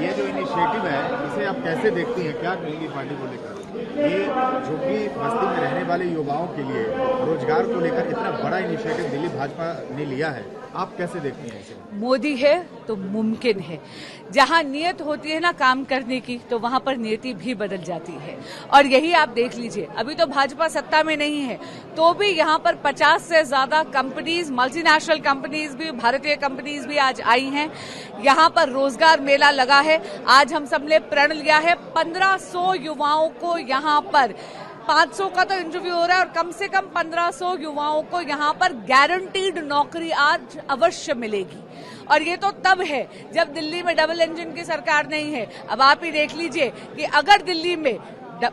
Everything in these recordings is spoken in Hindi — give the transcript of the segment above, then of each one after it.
ये जो इनिशिएटिव है इसे आप कैसे देखती हैं, क्या कहेंगी पार्टी को लेकर? ये झुग्गी बस्ती में रहने वाले युवाओं के लिए रोजगार को लेकर इतना बड़ा इनिशिएटिव दिल्ली भाजपा ने लिया है, आप कैसे देखती हैं इसे? मोदी है तो मुमकिन है। जहां नियत होती है ना काम करने की, तो वहां पर नियति भी बदल जाती है। और यही आप देख लीजिए, अभी तो भाजपा सत्ता में नहीं है, तो भी यहां पर 50 से ज्यादा कंपनीज, मल्टीनेशनल कंपनीज भी, भारतीय कंपनीज भी आज आई हैं। यहां पर रोजगार मेला लगा है। आज हम सबने प्रण लिया है 1500 युवाओं को यहां पर, 500 का तो इंटरव्यू हो रहा है और कम से कम 1500 युवाओं को यहां पर गारंटीड नौकरी आज अवश्य मिलेगी। और ये तो तब है जब दिल्ली में डबल इंजन की सरकार नहीं है। अब आप ही देख लीजिए कि अगर दिल्ली में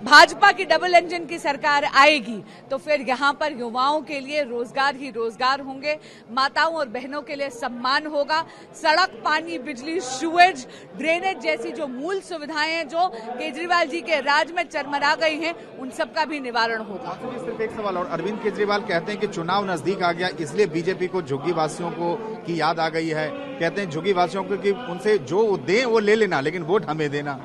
भाजपा की डबल इंजन की सरकार आएगी तो फिर यहाँ पर युवाओं के लिए रोजगार ही रोजगार होंगे, माताओं और बहनों के लिए सम्मान होगा। सड़क, पानी, बिजली, सीवेज, ड्रेनेज जैसी जो मूल सुविधाएं हैं जो केजरीवाल जी के राज में चरमरा गई हैं, उन सब का भी निवारण होगा। सिर्फ एक सवाल और, अरविंद केजरीवाल कहते हैं कि चुनाव नजदीक आ गया, इसलिए बीजेपी को झुग्गी वासियों को की याद आ गई है। कहते हैं झुग्गी वासियों को कि उनसे जो दें वो ले लेना, लेकिन वोट हमें देना।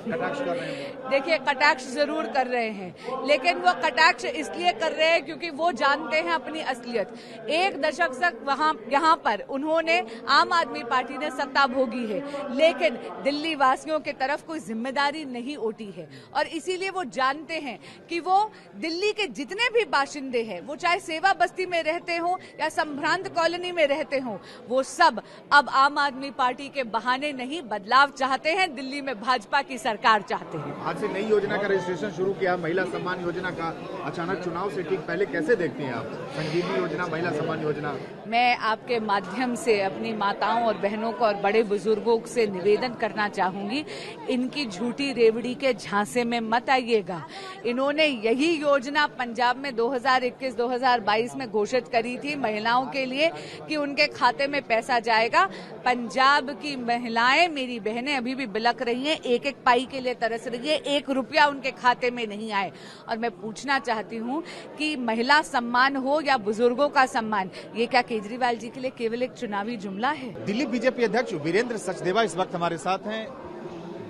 कटाक्ष कर रहे हैं। देखिए, कटाक्ष जरूर कर रहे हैं, लेकिन वो कटाक्ष इसलिए कर रहे हैं क्योंकि वो जानते हैं अपनी असलियत। एक दशक तक यहाँ पर उन्होंने, आम आदमी पार्टी ने सत्ता भोगी है, लेकिन दिल्ली वासियों के तरफ कोई जिम्मेदारी नहीं उठी है। और इसीलिए वो जानते हैं कि वो दिल्ली के जितने भी बाशिंदे हैं, वो चाहे सेवा बस्ती में रहते हों या संभ्रांत कॉलोनी में रहते हों, वो सब अब आम आदमी पार्टी के बहाने नहीं, बदलाव चाहते हैं। दिल्ली में भाजपा की सरकार चाहते हैं। आज से नई योजना का रजिस्ट्रेशन शुरू किया, महिला सम्मान योजना का। अचानक चुनाव से ठीक पहले कैसे देखती हैं आप संजीवनी योजना, महिला सम्मान योजना? मैं आपके माध्यम से अपनी माताओं और बहनों को और बड़े बुजुर्गों से निवेदन करना चाहूंगी, इनकी झूठी रेवड़ी के झांसे में मत आइएगा। इन्होंने यही योजना पंजाब में 2021-2022 में घोषित करी थी महिलाओं के लिए कि उनके खाते में पैसा जाएगा। पंजाब की महिलाएं, मेरी बहनें अभी भी बिलक रही हैं, एक एक पाई के लिए तरस रही है, 1 रुपया उनके खाते में नहीं आए। और मैं पूछना चाहती हूं कि महिला सम्मान हो या बुजुर्गों का सम्मान, ये क्या केजरीवाल जी के लिए केवल एक चुनावी जुमला है? दिल्ली बीजेपी अध्यक्ष वीरेंद्र सचदेवा इस वक्त हमारे साथ हैं।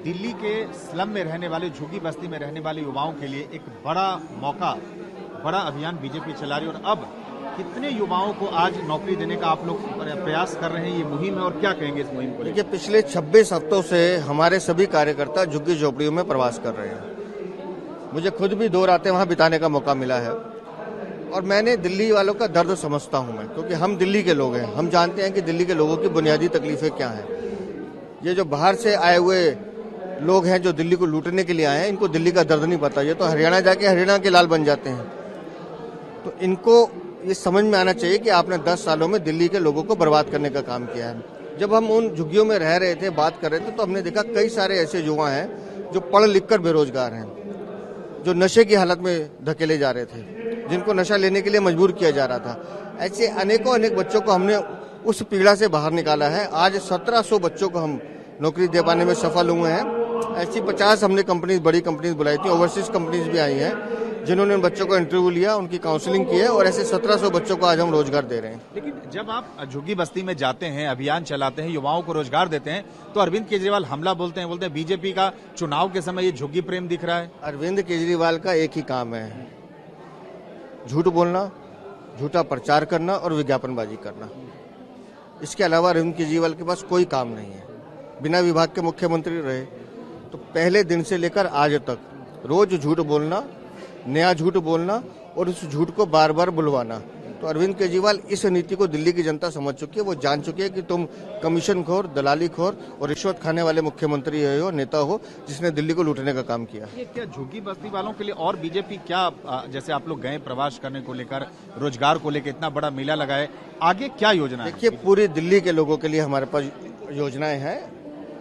दिल्ली के स्लम में रहने वाले, झुग्गी बस्ती में रहने वाले युवाओं के लिए एक बड़ा मौका, बड़ा अभियान बीजेपी चला रही है। और अब कितने युवाओं को आज नौकरी देने का आप लोग प्रयास कर रहे हैं, ये मुहिम है, और क्या कहेंगे इस मुहिम को? देखिए, पिछले 26 हफ्तों से हमारे सभी कार्यकर्ता झुग्गी झोपड़ियों में प्रवास कर रहे हैं। मुझे खुद भी 2 रातें वहां बिताने का मौका मिला है और मैंने दिल्ली वालों का दर्द समझता हूं मैं, क्योंकि हम दिल्ली के लोग हैं। हम जानते हैं कि दिल्ली के लोगों की बुनियादी तकलीफें क्या हैं। ये जो बाहर से आए हुए लोग हैं जो दिल्ली को लूटने के लिए आए हैं, इनको दिल्ली का दर्द नहीं पता। ये तो हरियाणा जाके हरियाणा के लाल बन जाते हैं। तो इनको ये समझ में आना चाहिए कि आपने 10 सालों में दिल्ली के लोगों को बर्बाद करने का काम किया है। जब हम उन झुग्गियों में रह रहे थे, बात कर रहे थे, तो हमने देखा कई सारे ऐसे युवा हैं जो पढ़ लिख कर बेरोजगार हैं, जो नशे की हालत में धकेले जा रहे थे, जिनको नशा लेने के लिए मजबूर किया जा रहा था। ऐसे अनेकों अनेक बच्चों को हमने उस पीड़ा से बाहर निकाला है। आज 1700 बच्चों को हम नौकरी दे पाने में सफल हुए हैं। ऐसी 50 हमने कंपनीज, बड़ी कंपनीज बुलाई थी, ओवरसीज कंपनीज भी आई हैं जिन्होंने उन बच्चों को इंटरव्यू लिया, उनकी काउंसलिंग की है, और ऐसे 1700 बच्चों को आज हम रोजगार दे रहे हैं। लेकिन जब आप झुग्गी बस्ती में जाते हैं, अभियान चलाते हैं, युवाओं को रोजगार देते हैं, तो अरविंद केजरीवाल हमला बोलते हैं बीजेपी का चुनाव के समय ये झुग्गी प्रेम दिख रहा है। अरविंद केजरीवाल का एक ही काम है, झूठ बोलना, झूठा प्रचार करना और विज्ञापनबाजी करना। इसके अलावा अरविंद केजरीवाल के पास कोई काम नहीं है। बिना विभाग के मुख्यमंत्री रहे, तो पहले दिन से लेकर आज तक रोज झूठ बोलना, नया झूठ बोलना और उस झूठ को बार बार बुलवाना। तो अरविंद केजरीवाल इस नीति को दिल्ली की जनता समझ चुकी है। वो जान चुकी है कि तुम कमीशन खोर, दलाली खोर और रिश्वत खाने वाले मुख्यमंत्री हो, नेता हो, जिसने दिल्ली को लूटने का काम किया। ये क्या झुग्गी बस्ती वालों के लिए और बीजेपी क्या, जैसे आप लोग गए प्रवास करने को लेकर, रोजगार को लेकर इतना बड़ा मेला लगाए, आगे क्या योजना है? देखिए, पूरी दिल्ली के लोगों के लिए हमारे पास योजनाएं हैं,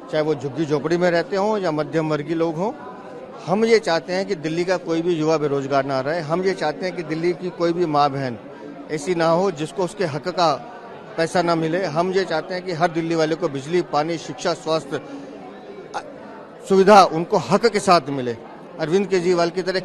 चाहे वो झुग्गी झोपड़ी में रहते हों या मध्यम वर्गीय लोग हों। हम ये चाहते हैं कि दिल्ली का कोई भी युवा बेरोजगार ना रहे। हम ये चाहते हैं कि दिल्ली की कोई भी माँ बहन ऐसी ना हो जिसको उसके हक का पैसा ना मिले। हम ये चाहते हैं कि हर दिल्ली वाले को बिजली, पानी, शिक्षा, स्वास्थ्य सुविधा उनको हक के साथ मिले। अरविंद केजरीवाल की तरह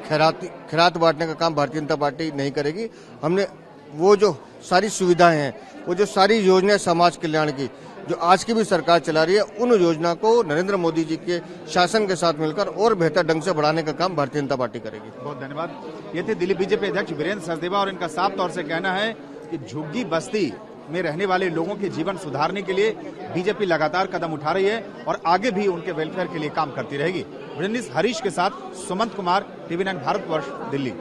खैरात बांटने का काम भारतीय जनता पार्टी नहीं करेगी। हमने वो जो सारी सुविधाएं हैं, वो जो सारी योजनाएं समाज कल्याण की, जो आज की भी सरकार चला रही है, उन योजना को नरेंद्र मोदी जी के शासन के साथ मिलकर और बेहतर ढंग से बढ़ाने का काम भारतीय जनता पार्टी करेगी। बहुत धन्यवाद। ये थे दिल्ली बीजेपी अध्यक्ष वीरेंद्र सचदेवा और इनका साफ तौर से कहना है कि झुग्गी बस्ती में रहने वाले लोगों के जीवन सुधारने के लिए बीजेपी लगातार कदम उठा रही है और आगे भी उनके वेलफेयर के लिए काम करती रहेगी। जर्नलिस्ट हरीश के साथ सुमंत कुमार, TV9 भारतवर्ष, दिल्ली।